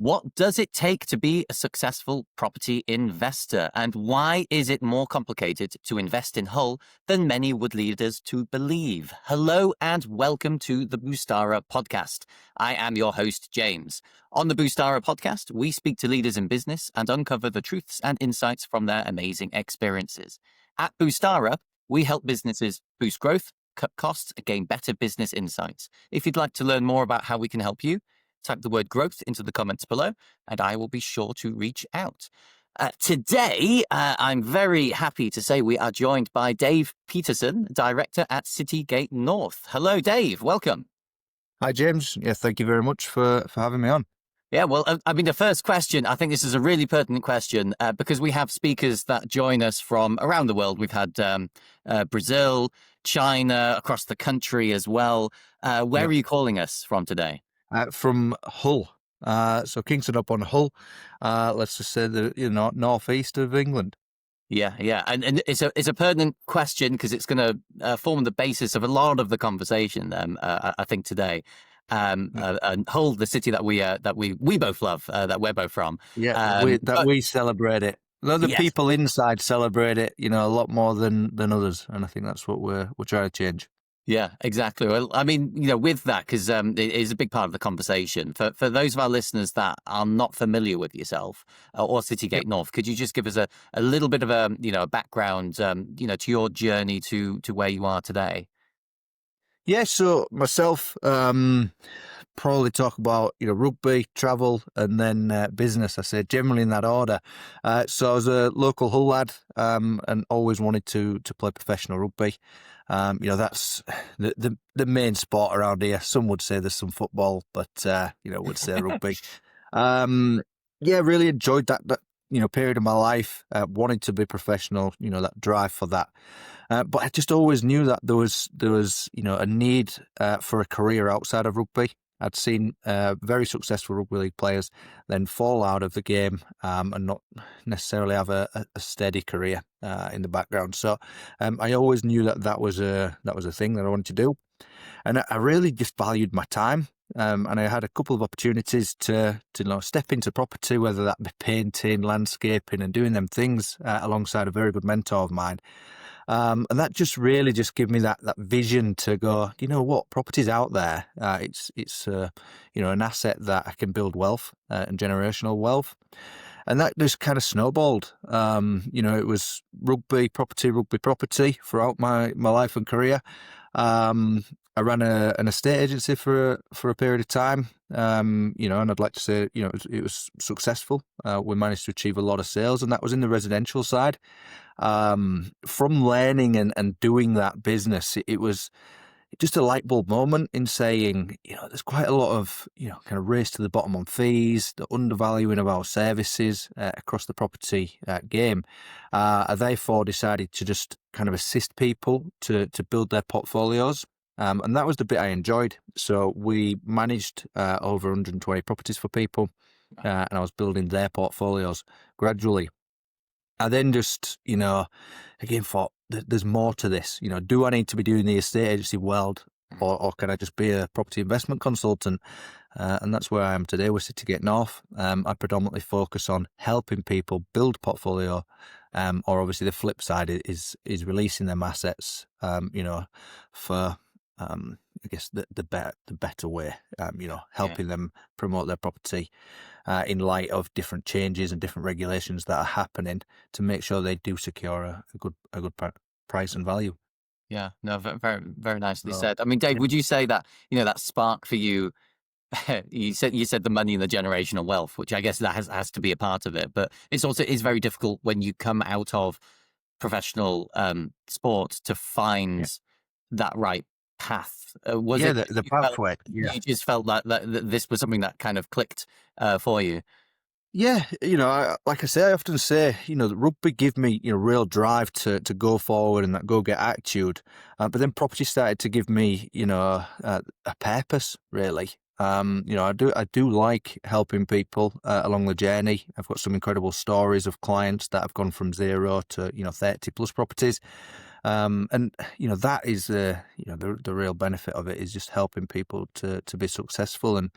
What does it take to be a successful property investor? And why is it more complicated to invest in Hull than many would lead us to believe? Hello and welcome to the Boostara Podcast. I am your host, James. On the Boostara Podcast, we speak to leaders in business and uncover the truths and insights from their amazing experiences. At Boostara, we help businesses boost growth, cut costs, and gain better business insights. If you'd like to learn more about how we can help you, type the word growth into the comments below, and I will be sure to reach out. Today, I'm very happy to say we are joined by Dave Petersen, Director at Citygate North. Hello, Dave. Welcome. Hi, James. Yeah, thank you very much for having me on. Yeah, well, the first question, I think this is a really pertinent question because we have speakers that join us from around the world. We've had Brazil, China, across the country as well. Where are you calling us from today? From Hull. So Kingston upon Hull. Let's just say the northeast of England. Yeah, and it's a pertinent question because it's going to form the basis of a lot of the conversation. I think today, and Hull, the city that we both love, that we're both from. Yeah, we celebrate it. The people inside celebrate it, a lot more than others, and I think that's what we're trying to change. Yeah, exactly. Well, with that, because it is a big part of the conversation. For those of our listeners that are not familiar with yourself or Citygate North, could you just give us a little bit of a background, to your journey to where you are today? Yeah, so myself, probably talk about rugby, travel, and then business. I say generally in that order. So I was a local Hull lad, and always wanted to play professional rugby. That's the main sport around here. Some would say there's some football, but would say rugby. Really enjoyed that period of my life. Wanted to be professional. That drive for that. But I just always knew that there was a need for a career outside of rugby. I'd seen very successful rugby league players then fall out of the game and not necessarily have a steady career in the background. So I always knew that was a thing that I wanted to do, and I really just valued my time. And I had a couple of opportunities to step into property, whether that be painting, landscaping, and doing them things alongside a very good mentor of mine. And that just really gave me that vision to go, property's out there. It's an asset that I can build wealth and generational wealth. And that just kind of snowballed. It was rugby, property throughout my life and career. I ran an estate agency for a period of time, and I'd like to say, it was successful. We managed to achieve a lot of sales, and that was in the residential side. From learning and doing that business, it was just a light bulb moment in saying, there's quite a lot of, kind of race to the bottom on fees, the undervaluing of our services across the property game. I therefore decided to just kind of assist people to build their portfolios. And that was the bit I enjoyed. So we managed over 120 properties for people, and I was building their portfolios gradually. I then just, again thought, there's more to this. Do I need to be doing the estate agency world, or can I just be a property investment consultant? And that's where I am today with Citygate North. I predominantly focus on helping people build portfolio, or obviously the flip side is releasing them assets, for I guess the better way, helping them promote their property in light of different changes and different regulations that are happening to make sure they do secure a good price and value. Yeah, no, very, very nicely said. Dave, would you say that, that spark for you, you said the money and the generational wealth, which I guess that has to be a part of it, but it's very difficult when you come out of professional sport to find that right path. Was it the pathway? You just felt that this was something that kind of clicked for you. Yeah, like I say, I often say, that rugby gave me, real drive to go forward and that go get attitude. But then property started to give me, a purpose, really. I do like helping people along the journey. I've got some incredible stories of clients that have gone from 0 to 30 plus properties. And that is the real benefit of it, is just helping people to be successful and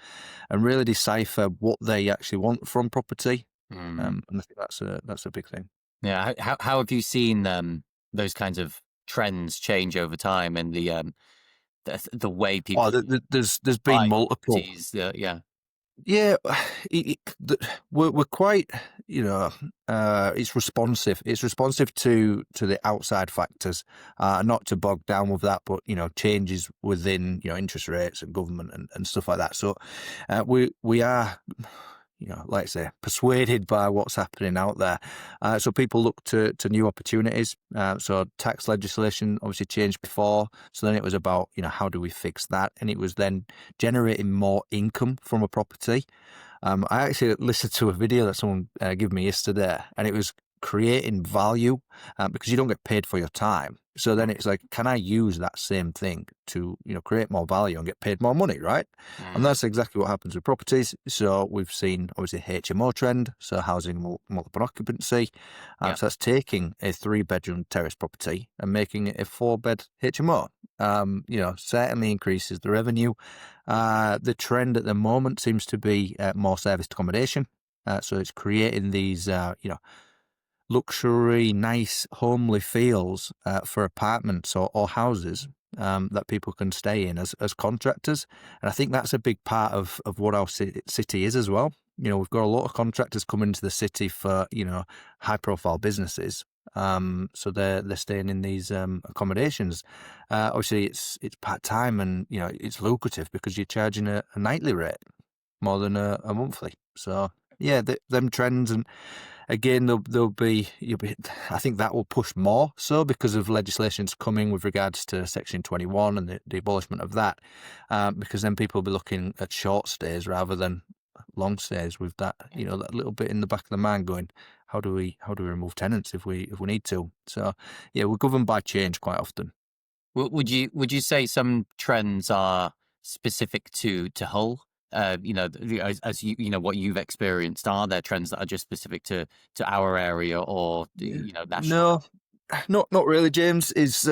really decipher what they actually want from property. And I think that's a big thing. Yeah. How have you seen those kinds of trends change over time, and the way people There's buy been multiple. properties? Yeah. Yeah, we're quite, it's responsive. It's responsive to the outside factors, not to bog down with that, but changes within interest rates and government and stuff like that. So we are, like I say, persuaded by what's happening out there. So people look to new opportunities. So tax legislation obviously changed before. So then it was about, how do we fix that? And it was then generating more income from a property. I actually listened to a video that someone gave me yesterday, and it was creating value because you don't get paid for your time. So then it's like, can I use that same thing to, create more value and get paid more money, right? And that's exactly what happens with properties. So we've seen, obviously, HMO trend, so housing multiple occupancy. So that's taking a 3-bedroom terrace property and making it a 4-bed HMO. Certainly increases the revenue. The trend at the moment seems to be more serviced accommodation. So it's creating these, luxury, nice, homely feels for apartments or houses that people can stay in as contractors. And I think that's a big part of what our city is as well. We've got a lot of contractors coming into the city for, high-profile businesses. So they're staying in these accommodations. Obviously, it's part-time and, it's lucrative because you're charging a nightly rate more than a monthly. So, yeah, them trends, and again, there'll be, I think that will push more so because of legislations coming with regards to Section 21 and the abolishment of that, because then people will be looking at short stays rather than long stays with that, that little bit in the back of the mind going, how do we remove tenants if we need to? So, yeah, we're governed by change quite often. Would you say some trends are specific to Hull? As what you've experienced, are there trends that are just specific to our area, or national? No, not really, James. Is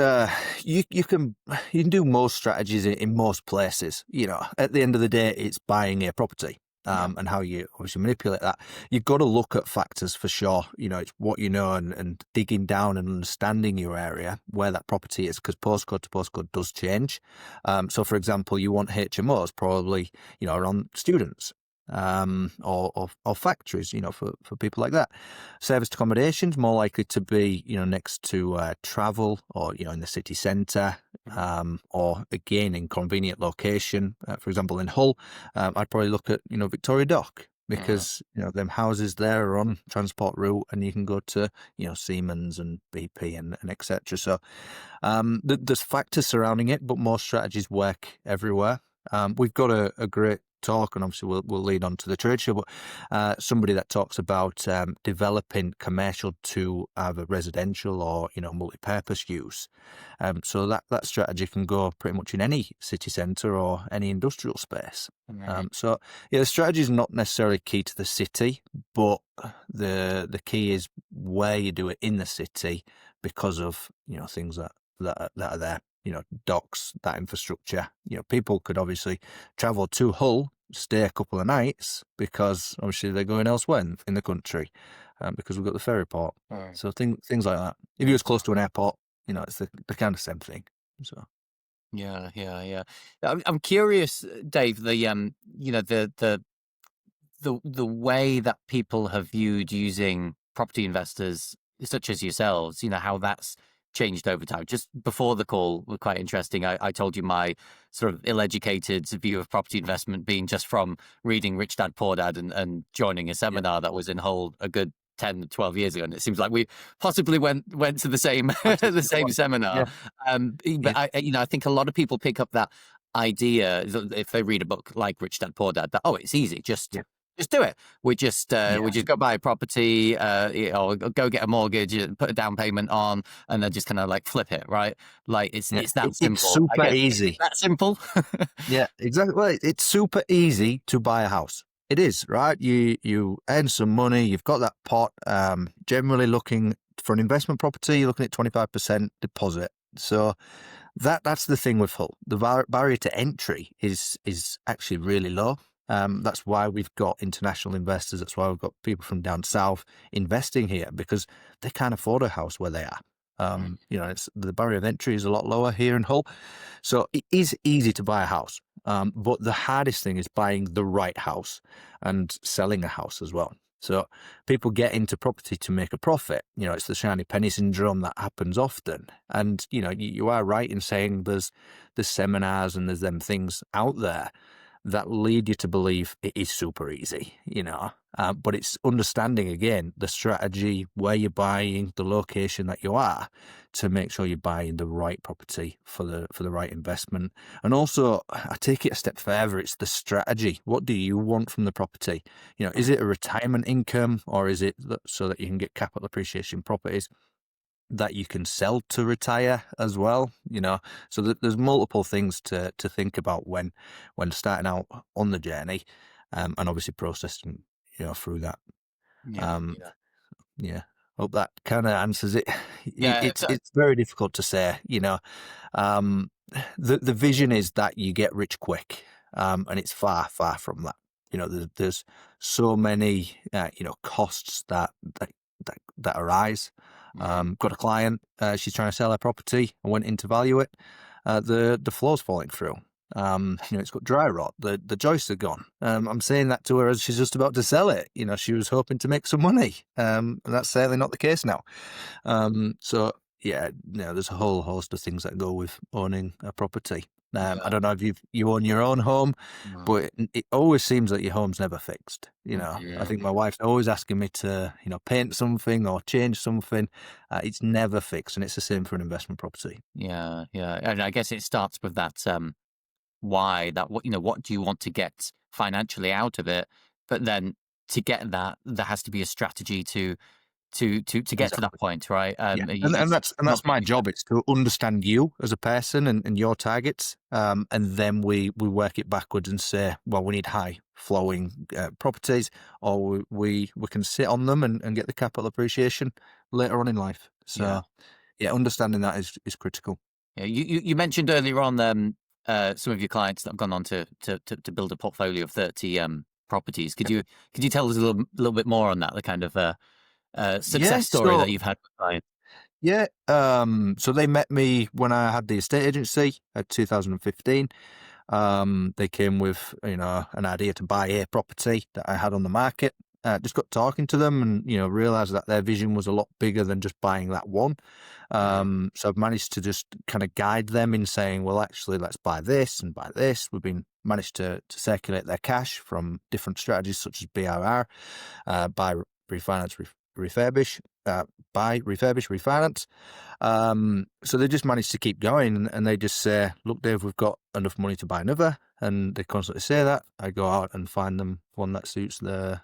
you can do most strategies in most places. At the end of the day, it's buying a property. And how you obviously manipulate that. You've got to look at factors for sure. It's what you know and digging down and understanding your area, where that property is, because postcode to postcode does change. So, for example, you want HMOs probably, around students. Or factories, for people like that. Serviced accommodations more likely to be, next to travel or, in the city centre, or again in convenient location. For example, in Hull, I'd probably look at, Victoria Dock, because, them houses there are on transport route and you can go to, Siemens and BP and etc. So there's factors surrounding it, but more strategies work everywhere. We've got a great talk, and obviously we'll lead on to the trade show, but somebody that talks about developing commercial to either residential or multi-purpose use. So that strategy can go pretty much in any city centre or any industrial space. So the strategy is not necessarily key to the city, but the key is where you do it in the city, because of things that are there. Docks, that infrastructure. People could obviously travel to Hull, stay a couple of nights, because obviously they're going elsewhere in the country, because we've got the ferry port. So things like that. If you was close to an airport, it's the kind of same thing. So. Yeah. I'm curious, Dave. The way that people have viewed using property investors such as yourselves, how that's changed over time. Just before the call was quite interesting. I told you my sort of ill-educated view of property investment being just from reading Rich Dad Poor Dad and joining a seminar that was in Hull a good 10, 12 years ago. And it seems like we possibly went to the same the same seminar. But I think a lot of people pick up that idea if they read a book like Rich Dad Poor Dad, that it's easy, just do it. We just go buy a property, or go get a mortgage, put a down payment on, and then just kind of like flip it, right? Like it's that simple. It's super easy. That simple. Yeah, exactly. Well, it's super easy to buy a house. It is, right? You earn some money, you've got that pot. Generally looking for an investment property, you're looking at 25% deposit. So that's the thing with Hull. The barrier to entry is actually really low. That's why we've got international investors. That's why we've got people from down south investing here, because they can't afford a house where they are. It's the barrier of entry is a lot lower here in Hull. So it is easy to buy a house. But the hardest thing is buying the right house and selling a house as well. So people get into property to make a profit. It's the shiny penny syndrome that happens often. And, you are right in saying there's seminars and there's them things out there that lead you to believe it is super easy, but it's understanding, again, the strategy, where you're buying, the location that you are, to make sure you're buying the right property for the right investment. And also, I take it a step further, it's the strategy. What do you want from the property? Is it a retirement income, or is it so that you can get capital appreciation properties that you can sell to retire as well? So there's multiple things to think about when starting out on the journey, and obviously processing through that. Yeah. Yeah, hope that kind of answers it. Yeah. It's very difficult to say. The vision is that you get rich quick, and it's far from that. There's so many costs that arise. Got a client, she's trying to sell her property. I went in to value it. The floor's falling through. It's got dry rot. The joists are gone. I'm saying that to her as she's just about to sell it. She was hoping to make some money. And that's certainly not the case now. So yeah, there's a whole host of things that go with owning a property. I don't know if you own your own home, but it always seems like your home's never fixed. I think my wife's always asking me to, paint something or change something. It's never fixed, and it's the same for an investment property. Yeah. And I guess it starts with that why, that what do you want to get financially out of it? But then to get that, there has to be a strategy to get to that point, right? Yeah. And that's my job. It's to understand you as a person and your targets, and then we work it backwards and say, well, we need high flowing properties, or we can sit on them and get the capital appreciation later on in life. So yeah, understanding that is critical. Yeah, you mentioned earlier on some of your clients that have gone on to build a portfolio of 30 properties. Could you tell us a little bit more on that, the kind of success story that you've had with clients? Yeah. So they met me when I had the estate agency at 2015. They came with, an idea to buy a property that I had on the market. Just got talking to them and, realized that their vision was a lot bigger than just buying that one. So I've managed to just kind of guide them in saying, well, actually, let's buy this and buy this. We've managed to circulate their cash from different strategies such as BRR, buy, refinance, refurbish, refinance. So they just managed to keep going, and they just say, look, Dave, we've got enough money to buy another. And they constantly say that. I go out and find them one that suits their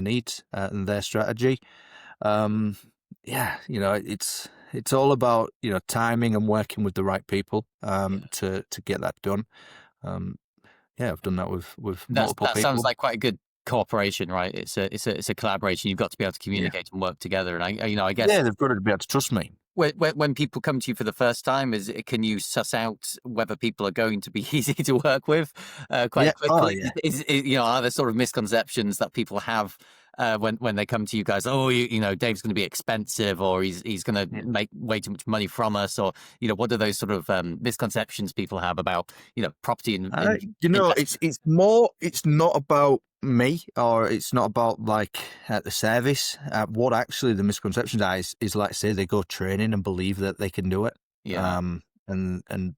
needs and their strategy. It's all about, timing and working with the right people to get that done. I've done that with multiple people. That sounds like quite a good cooperation, right? It's a collaboration. You've got to be able to communicate and work together. And I guess they've got to be able to trust me. When people come to you for the first time, can you suss out whether people are going to be easy to work with quite quickly? Are there sort of misconceptions that people have when they come to you guys? Oh, Dave's going to be expensive, or he's going to make way too much money from us, or what are those sort of misconceptions people have about property? It's not about me, or it's not about the service. What actually the misconceptions are is like, say, they go training and believe that they can do it. And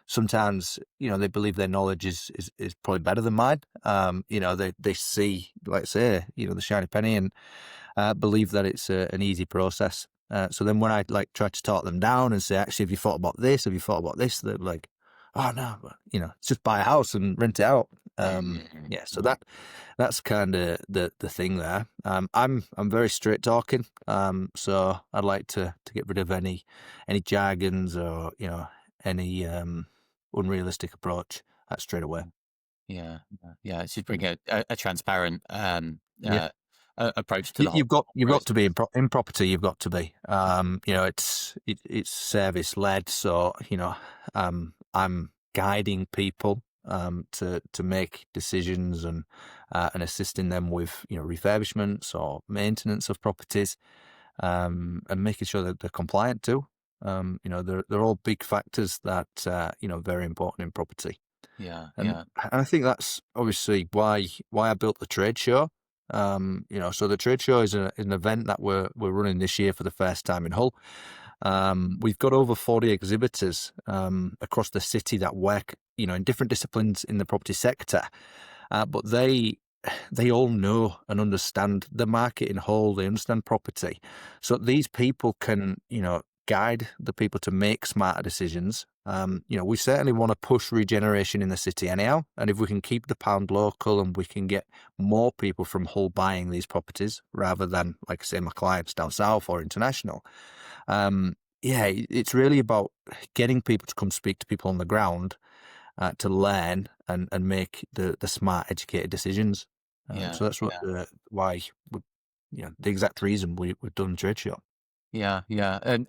sometimes they believe their knowledge is probably better than mine. They see, like, say, the shiny penny and believe that it's an easy process. So then when I try to talk them down and say, actually, have you thought about this? Have you thought about this? They're like, oh no, it's just buy a house and rent it out. So that's kind of the thing there. I'm very straight talking. So I'd like to get rid of any jargons or any unrealistic approach straight away. Yeah, yeah. It should bring a transparent Yeah. approach to the whole You've got process. to be in property. You've got to be. It's service led. So I'm guiding people to make decisions and assisting them with refurbishments or maintenance of properties, and making sure that they're compliant too. They're all big factors that very important in property. Yeah, And yeah, I think that's obviously why I built the trade show. So the trade show is an event that we're running this year for the first time in Hull. We've got over 40 exhibitors across the city that work, in different disciplines in the property sector, but they all know and understand the market in Hull. They understand property, so these people can, guide the people to make smarter decisions. We certainly want to push regeneration in the city anyhow, and if we can keep the pound local and we can get more people from Hull buying these properties rather than, like I say, my clients down south or international, it's really about getting people to come speak to people on the ground, to learn and make the smart, educated decisions. yeah, So that's yeah. why the exact reason we've done trade show. Yeah, yeah, and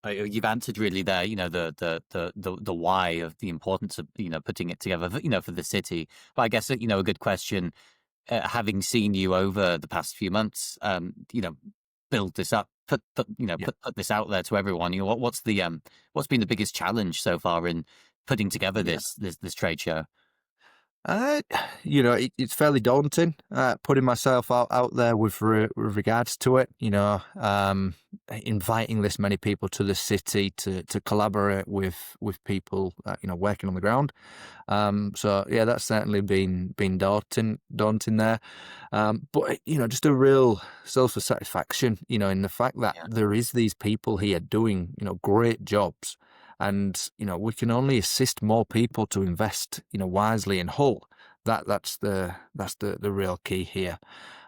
you've answered really there. The why of the importance of putting it together. For the city. But I guess a good question. Having seen you over the past few months, build this up, Yeah. put this out there to everyone. What's been the biggest challenge so far in putting together Yeah. this trade show? Uh, it's fairly daunting, putting myself out there with regards to it. Inviting this many people to the city to collaborate with people, working on the ground. So yeah, that's certainly been daunting there. But just a real source of satisfaction, in the fact that Yeah, there is these people here doing, great jobs. And we can only assist more people to invest wisely in Hull. That's the real key here.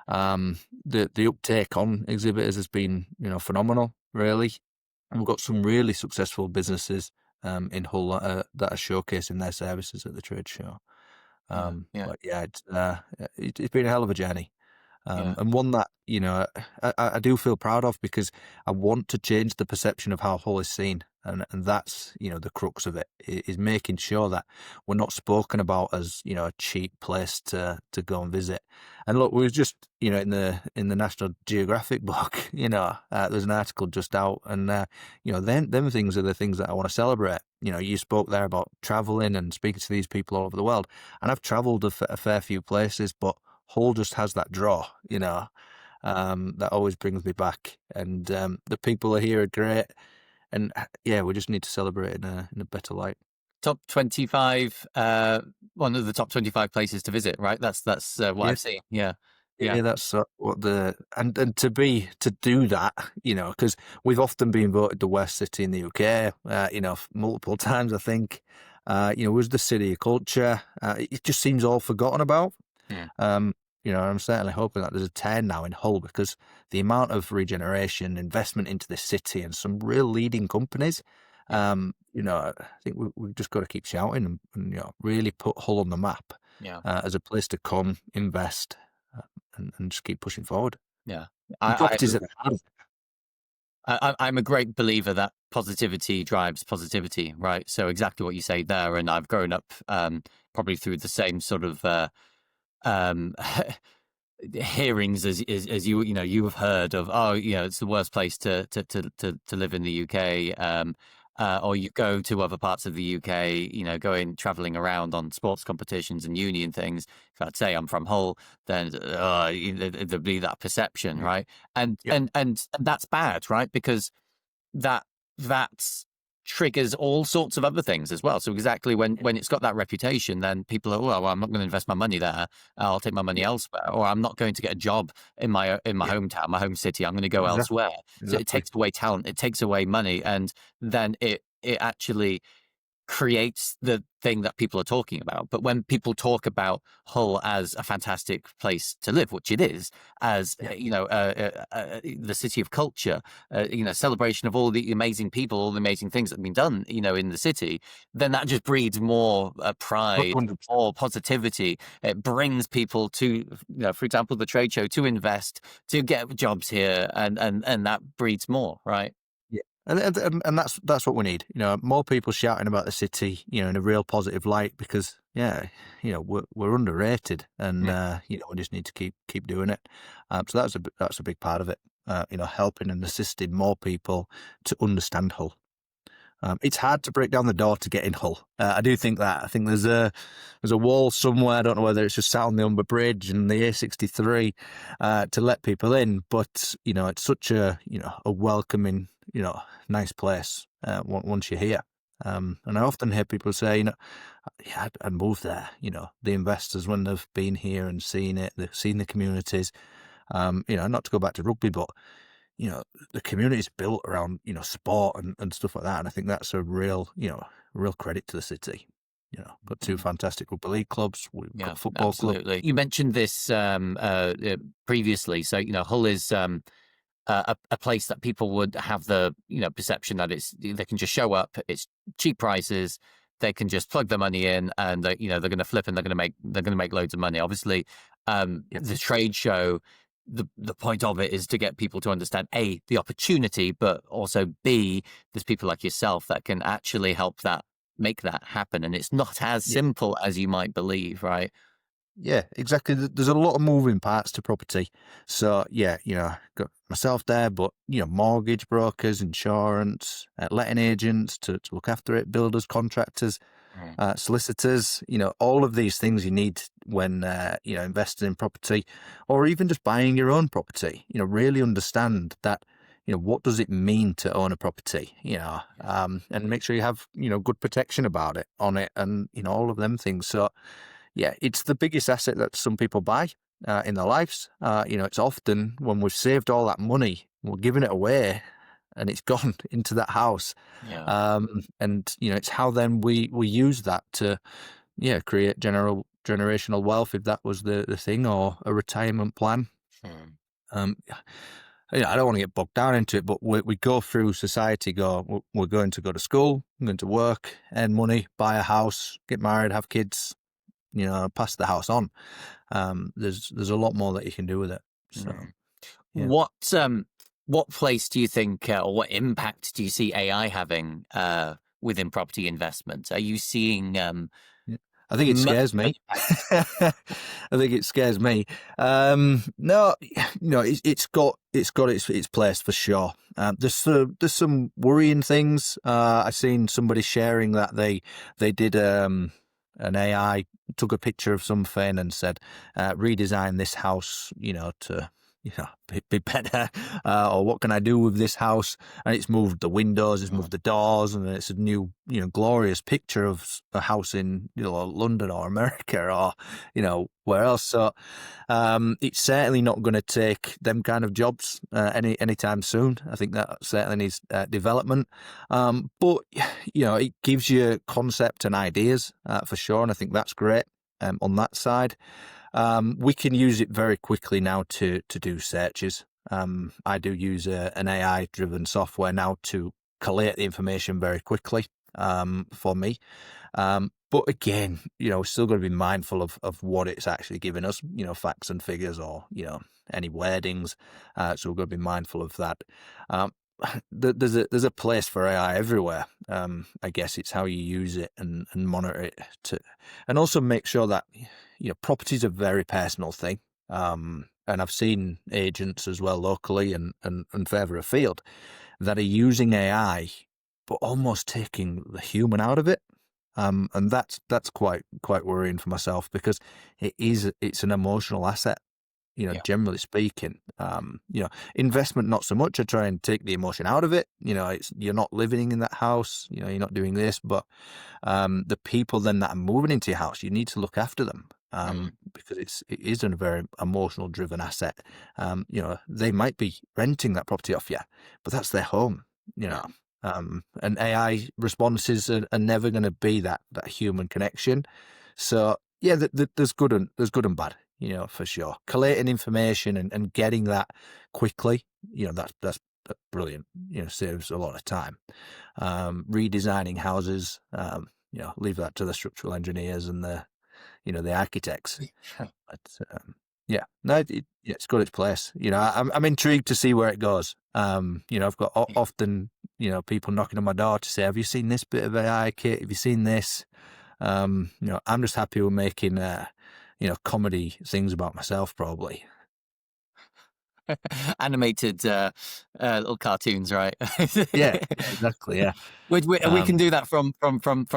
The uptake on exhibitors has been phenomenal, really. And we've got some really successful businesses in Hull that are showcasing their services at the trade show. yeah, yeah, But yeah, it's been a hell of a journey. yeah, And one that I do feel proud of, because I want to change the perception of how Hull is seen, and that's the crux of it, is making sure that we're not spoken about as a cheap place to go and visit. And look, we was just in the National Geographic book, there's an article just out, and them things are the things that I want to celebrate. You spoke there about traveling and speaking to these people all over the world, and I've travelled a fair few places, but Hull just has that draw, that always brings me back. And the people here are great. And yeah, we just need to celebrate in a better light. top 25, one of the top 25 places to visit, right? That's what Yeah, I've seen. Yeah, yeah, yeah, that's what and to do that, because we've often been voted the worst city in the UK, multiple times, I think. Was the city of culture. It just seems all forgotten about. yeah, Um, I'm certainly hoping that there's a turn now in Hull, because the amount of regeneration, investment into the city, and some real leading companies, yeah, I think we've just got to keep shouting and really put Hull on the map yeah, as a place to come, invest, and just keep pushing forward. yeah. And I properties at the heart of it. I'm a great believer that positivity drives positivity, right? So exactly what you say there, and I've grown up probably through the same sort of um, hearings as you have heard of. Oh, it's the worst place to live in the UK. Or you go to other parts of the UK, going traveling around on sports competitions and union things. If I'd say I'm from Hull, then there'd be that perception, Yeah. right? And Yep. and that's bad, right? Because that that's triggers all sorts of other things as well. So exactly when it's got that reputation, then people are, well, I'm not going to invest my money there. I'll take my money Yeah. elsewhere, or I'm not going to get a job in my Yeah. hometown, my home city. I'm going to go Exactly. elsewhere. So it Exactly. takes away talent, it takes away money, and then it actually creates the thing that people are talking about. But when people talk about Hull as a fantastic place to live, which it is, as the city of culture, celebration of all the amazing people, all the amazing things that have been done, in the city, then that just breeds more pride, 100%. more positivity. It brings people to, for example, the trade show, to invest, to get jobs here, and that breeds more, right? Yeah, and that's what we need. More people shouting about the city, in a real positive light, because we're underrated, and we just need to keep doing it. So that's a big part of it. Helping and assisting more people to understand Hull. It's hard to break down the door to get in Hull. I do think that. I think there's a wall somewhere. I don't know whether it's just sat on the Humber Bridge and the A63 to let people in, but it's such a welcoming, nice place once you're here. And I often hear people say, yeah, I'd move there. The investors, when they've been here and seen it, they've seen the communities. Not to go back to rugby, but the community is built around, sport and stuff like that. And I think that's a real credit to the city. Got two fantastic rugby league clubs. We've got a football club. You mentioned this previously. So, Hull is a place that people would have the, perception that they can just show up, it's cheap prices, they can just plug their money in, and they're going to flip, and they're going to make loads of money. Obviously, the trade show, the point of it is to get people to understand A, the opportunity, but also B, there's people like yourself that can actually help make that happen, and it's not as simple as you might believe, right? Yeah, exactly. There's a lot of moving parts to property. So got myself there, but mortgage brokers, insurance, letting agents to look after it, builders, contractors, solicitors, all of these things you need when investing in property, or even just buying your own property. Really understand that. What does it mean to own a property? And make sure you have good protection about it on it, and all of them things. So yeah, it's the biggest asset that some people buy in their lives. It's often when we've saved all that money, we're giving it away, and it's gone into that house. Yeah. And it's how then we use that to create generational wealth, if that was the thing, or a retirement plan. I don't want to get bogged down into it, but we go through society. We're going to go to school, I'm going to work, earn money, buy a house, get married, have kids. Pass the house on. There's a lot more that you can do with it. So, what place do you think, or what impact do you see AI having within property investment? Are you seeing? I think it scares me. I think it scares me. No, it's got its place for sure. There's some worrying things. I seen somebody sharing that they did an AI took a picture of something and said, redesign this house, to be better, or what can I do with this house? And it's moved the windows, it's moved the doors, and it's a new, glorious picture of a house in, London or America or, where else. So it's certainly not going to take them kind of jobs anytime soon. I think that certainly needs development. But, it gives you concept and ideas for sure, and I think that's great on that side. We can use it very quickly now to do searches. I do use an AI-driven software now to collate the information very quickly for me. But again, we're still going to be mindful of what it's actually giving us, facts and figures, or, any wordings. So we're going to be mindful of that. There's a place for AI everywhere. I guess it's how you use it and monitor it and also make sure that property is a very personal thing. And I've seen agents as well locally and further afield that are using AI, but almost taking the human out of it. And that's quite worrying for myself, because it's an emotional asset. Generally speaking, investment, not so much. I try and take the emotion out of it. You're not living in that house, you're not doing this, but the people then that are moving into your house, you need to look after them, because it is a very emotional driven asset. They might be renting that property off you, but that's their home, And AI responses are never going to be that human connection. So yeah, there's good and bad, for sure. Collating information and getting that quickly, that's brilliant. Saves a lot of time. Redesigning houses, leave that to the structural engineers and the architects. But yeah, no, it's got its place. I'm intrigued to see where it goes. I've got often, people knocking on my door to say, "Have you seen this bit of AI, Kit? Have you seen this?" I'm just happy with making, comedy things about myself, probably. Animated little cartoons, right? Yeah, exactly. Yeah. We can do that from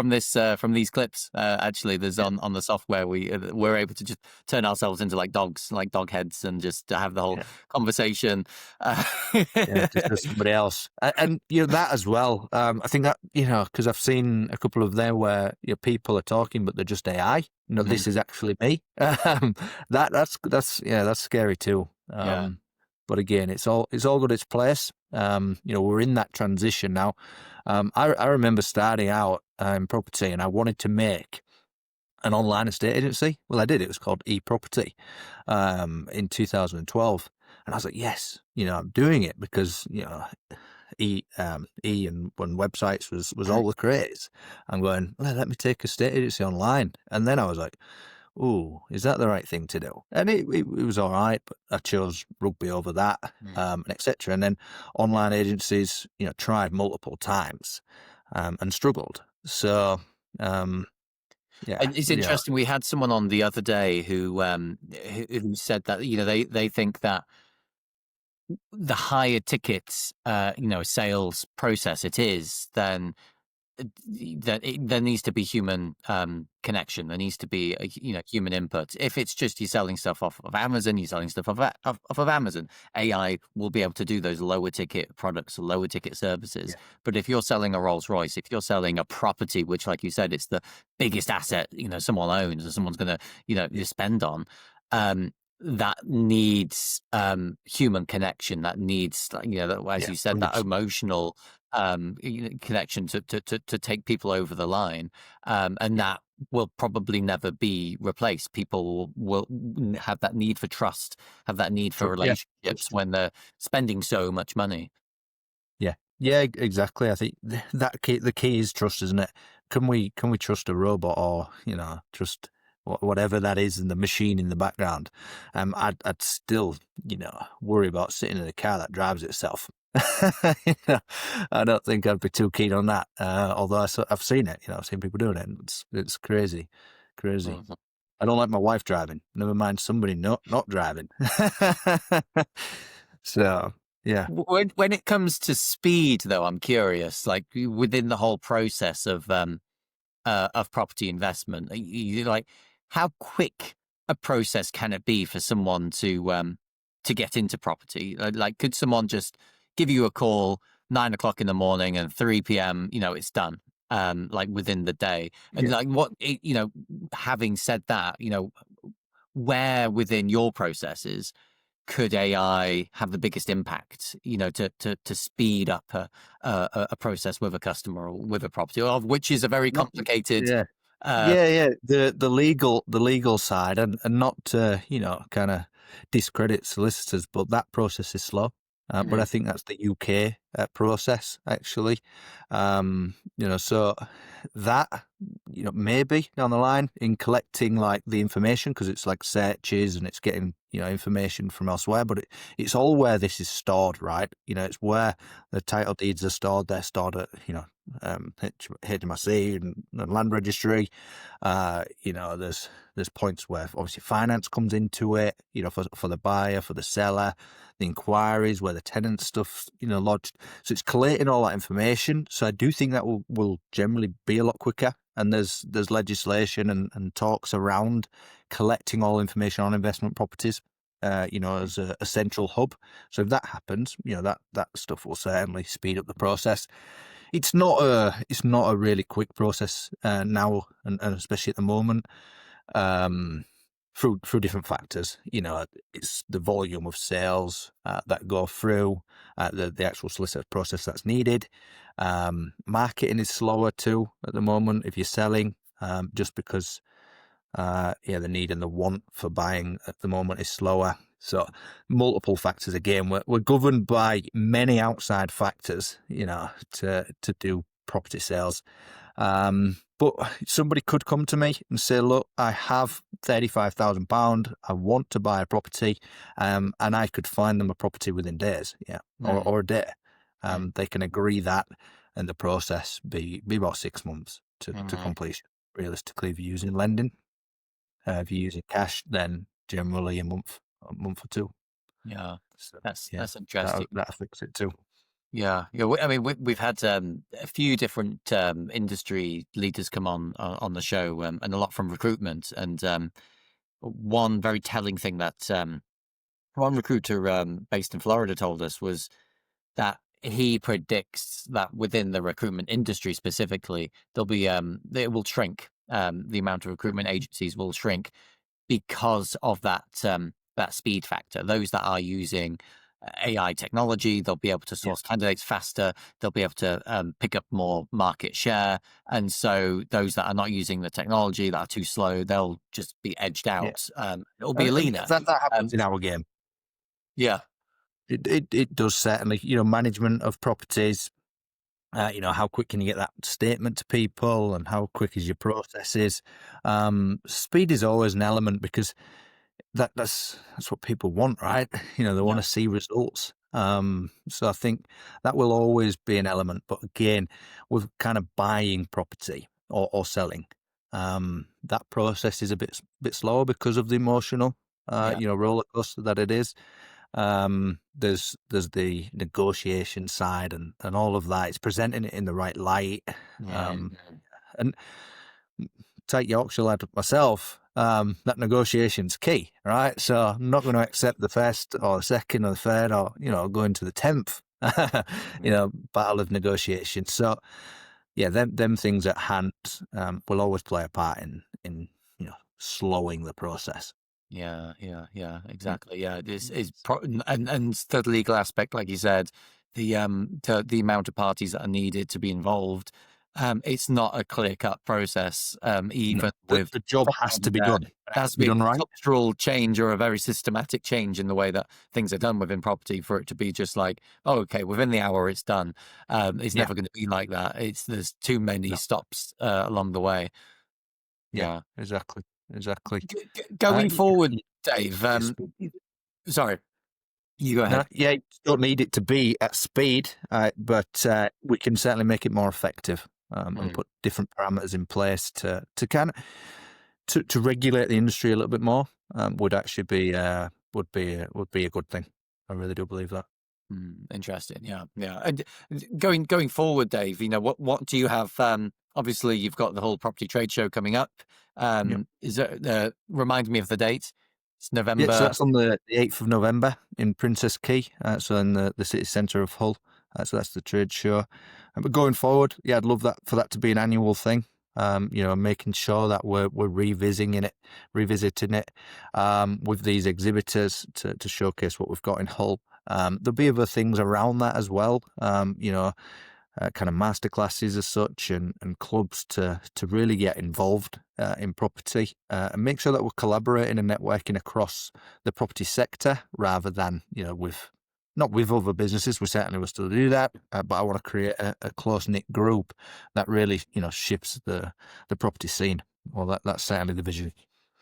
this from these clips. Actually, there's on the software we're able to just turn ourselves into like dogs, like dog heads, and just have the whole conversation. Yeah, just as somebody else, and that as well. I think that because I've seen a couple of them where people are talking, but they're just AI. This is actually me. That's scary too. But again, it's all got its place. We're in that transition now. I remember starting out in property, and I wanted to make an online estate agency. Well, I did. It was called eProperty in 2012, and I was like, yes, I'm doing it because E and when websites was all the craze. I'm going, well, let me take a estate agency online, and then I was like, oh, is that the right thing to do? And it was all right, but I chose rugby over that, and etc. And then online agencies, tried multiple times and struggled. So, yeah. It's interesting. We had someone on the other day who said that they think that the higher tickets sales process it is, then there needs to be human connection. There needs to be human input. If it's just you're selling stuff off of Amazon, you're selling stuff off of Amazon, AI will be able to do those lower ticket products, lower ticket services. Yeah. But if you're selling a Rolls Royce, if you're selling a property, which, like you said, it's the biggest asset someone owns or someone's going to spend on. That needs human connection. That needs, as you said, 100%. That emotional connection to take people over the line, and that will probably never be replaced. People will have that need for trust, have that need for relationships when they're spending so much money. Yeah, exactly. I think the key is trust, isn't it? Can we trust a robot or trust whatever that is in the machine in the background? I'd still worry about sitting in a car that drives itself. I don't think I'd be too keen on that. Although I've seen it, I've seen people doing it. And it's crazy. Mm-hmm. I don't like my wife driving. Never mind somebody not driving. So yeah. When it comes to speed, though, I'm curious. Like within the whole process of property investment, like how quick a process can it be for someone to get into property? Like, could someone just give you a call 9 o'clock in the morning and 3 p.m. It's done, like within the day? And like what having said that, where within your processes could AI have the biggest impact, to speed up a process with a customer or with a property, which is a very complicated. The legal side, and not to kind of discredit solicitors, but that process is slow. But I think that's the UK process, actually. So that maybe down the line in collecting like the information, because it's like searches and it's getting information from elsewhere, but it's all where this is stored, right? It's where the title deeds are stored. They're stored at HMRC and land registry. There's points where obviously finance comes into it, for the buyer, for the seller, the inquiries where the tenant stuff lodged. So it's collating all that information. So I do think that will generally be a lot quicker. And there's legislation and talks around collecting all information on investment properties, as a central hub. So if that happens, that stuff will certainly speed up the process. It's not a really quick process now, and especially at the moment. through different factors. It's the volume of sales that go through the actual solicitor process that's needed. Marketing is slower too at the moment if you're selling, just because the need and the want for buying at the moment is slower. So multiple factors. Again, we're governed by many outside factors, to do property sales. But somebody could come to me and say, look, I have £35,000. I want to buy a property, and I could find them a property within days, or a day. They can agree that, and the process be about 6 months to completion, realistically, if you're using lending. If you're using cash, then generally a month or two. Yeah, So, that's interesting. That affects it too. Yeah. I mean, we've had a few different industry leaders come on the show, and a lot from recruitment. And one very telling thing that one recruiter based in Florida told us was that he predicts that within the recruitment industry specifically, there'll be it will shrink. The amount of recruitment agencies will shrink because of that speed factor. Those that are using AI technology, they'll be able to source candidates faster. They'll be able to pick up more market share. And so those that are not using the technology, that are too slow, they'll just be edged out. It'll be leaner. That happens in our game. Yeah. It does certainly. Management of properties. How quick can you get that statement to people, and how quick is your processes? Speed is always an element, because that's what people want, right? They want to see results. So I think that will always be an element. But again, with kind of buying property or selling, that process is a bit slower because of the emotional, roller coaster that it is. There's the negotiation side and all of that. It's presenting it in the right light. And take Yorkshire lad myself, that negotiation's key, right? So I'm not going to accept the first or the second or the third, or going to the 10th battle of negotiation. So them things at hand will always play a part in slowing the process. Yeah, exactly. Yeah, this is and the legal aspect, like you said, the amount of parties that are needed to be involved. It's not a clear-cut process. Even with the job has to be done. It has to be done a right. cultural change or a very systematic change in the way that things are done within property for it to be just like, oh, okay, within the hour it's done. It's never going to be like that. There's too many stops along the way. Yeah, exactly. Going forward, Dave. Sorry, you go ahead. You don't need it to be at speed, but we can certainly make it more effective, and put different parameters in place to kind of to regulate the industry a little bit more. Would actually be would be a good thing. I really do believe that. Interesting. Yeah. And going forward, Dave, what do you have? Obviously, you've got the whole property trade show coming up. Is it? Remind me of the date. It's November. Yeah, so that's on the 8th of November in Princess Quay, so in the city centre of Hull. So that's the trade show. But going forward, I'd love for that to be an annual thing. Making sure that we're revisiting it with these exhibitors to showcase what we've got in Hull. There'll be other things around that as well. Kind of masterclasses as such, and clubs to really get involved in property, and make sure that we're collaborating and networking across the property sector rather than not with other businesses. We certainly will still do that, but I want to create a close knit group that really shifts the property scene. Well, that's certainly the vision.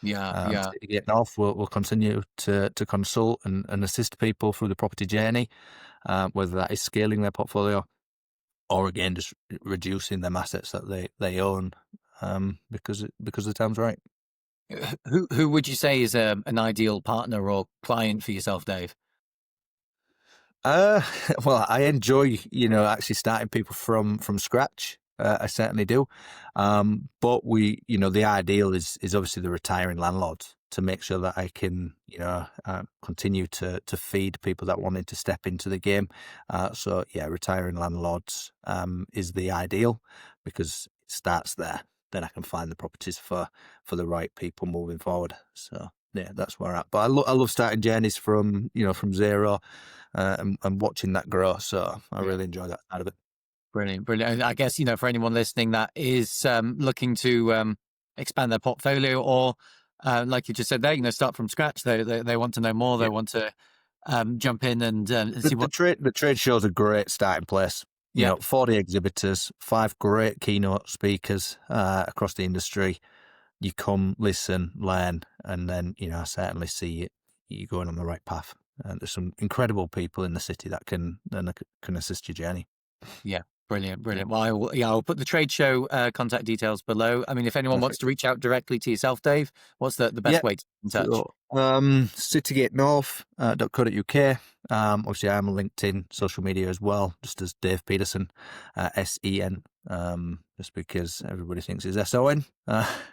Getting off, we'll continue to consult and assist people through the property journey, whether that is scaling their portfolio, or again just reducing them assets that they own, because the time's right. Who would you say is an ideal partner or client for yourself, Dave? Well, I enjoy actually starting people from scratch. I certainly do. But the ideal is obviously the retiring landlords, to make sure that I can continue to feed people that wanted to step into the game. So retiring landlords is the ideal, because it starts there. Then I can find the properties for the right people moving forward. So Yeah, that's where I'm at. But I love starting journeys from zero, and watching that grow. So I Yeah. really enjoy that side of it. Brilliant, brilliant. I guess, for anyone listening that is looking to expand their portfolio, or like you just said there, start from scratch. They want to know more. They Yeah. want to jump in and see what. The trade show's a great starting place. Yeah, 40 exhibitors, 5 great keynote speakers across the industry. You come, listen, learn, and then I certainly see you going on the right path. And there's some incredible people in the city that can assist your journey. yeah. Brilliant, brilliant. Well, I'll put the trade show contact details below. I mean, if anyone wants Perfect. to reach out directly to yourself, Dave, what's the best Yeah. way to get in touch? So, citygatenorth.co.uk. Obviously, I'm on LinkedIn, social media as well, just as Dave Petersen, SEN, just because everybody thinks it's SON.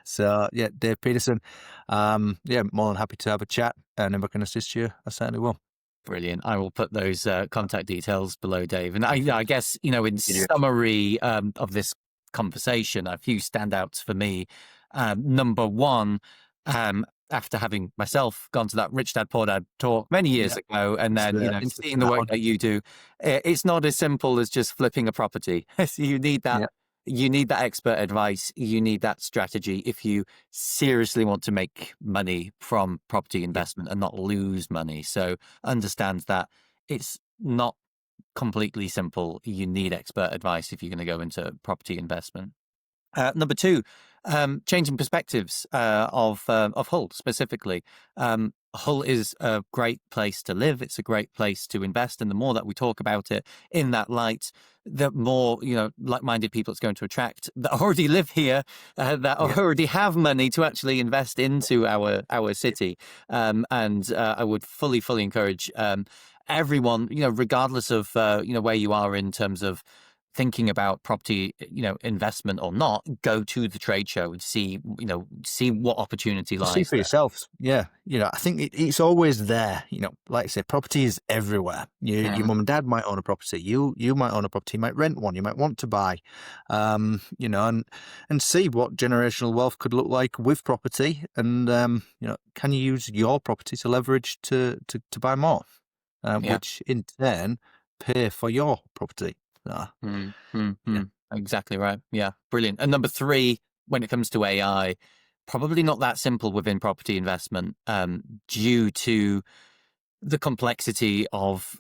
So, yeah, Dave Petersen. Yeah, more than happy to have a chat, and if I can assist you, I certainly will. Brilliant. I will put those contact details below, Dave. And I guess, in Yeah. summary of this conversation, a few standouts for me. Number one, after having myself gone to that Rich Dad Poor Dad talk many years ago, and then, seeing the work that you do, it's not as simple as just flipping a property. So you need that. Yeah. You need that expert advice. You need that strategy if you seriously want to make money from property investment and not lose money. So understand that it's not completely simple. You need expert advice if you're going to go into property investment. Number two, changing perspectives of Hull specifically. Hull is a great place to live. It's a great place to invest, and the more that we talk about it in that light, the more like-minded people it's going to attract that already live here, that already have money to actually invest into our city. And I would fully encourage everyone, regardless of where you are in terms of thinking about property, investment or not, go to the trade show and see what opportunity lies See for there. yourself. Yeah. I think it's always there. Like I say, property is everywhere. Your mum and dad might own a property. You might own a property. You might rent one. You might want to buy, and see what generational wealth could look like with property. And, can you use your property to leverage to buy more, which in turn pay for your property. Exactly right. Yeah, brilliant. And number three, when it comes to AI, probably not that simple within property investment, due to the complexity of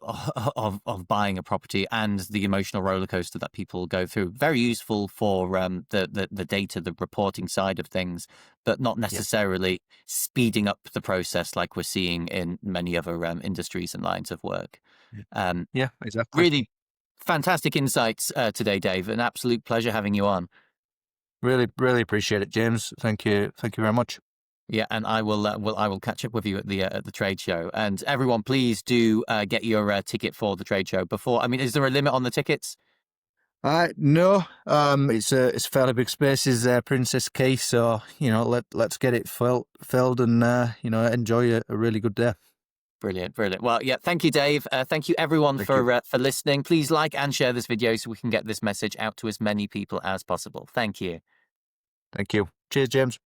buying a property and the emotional roller coaster that people go through. Very useful for the data, the reporting side of things, but not necessarily speeding up the process like we're seeing in many other industries and lines of work. Yeah, exactly. Really fantastic insights today, Dave. An absolute pleasure having you on. Really, really appreciate it, James. Thank you very much. Yeah, and I will catch up with you at the trade show. And everyone, please do get your ticket for the trade show before. I mean, is there a limit on the tickets? No, it's a fairly big spaces, Princess Key. So let's get it filled and enjoy a really good day. Brilliant. Well, yeah, thank you, Dave. Thank you, everyone, for listening. Please like and share this video so we can get this message out to as many people as possible. Thank you. Thank you. Cheers, James.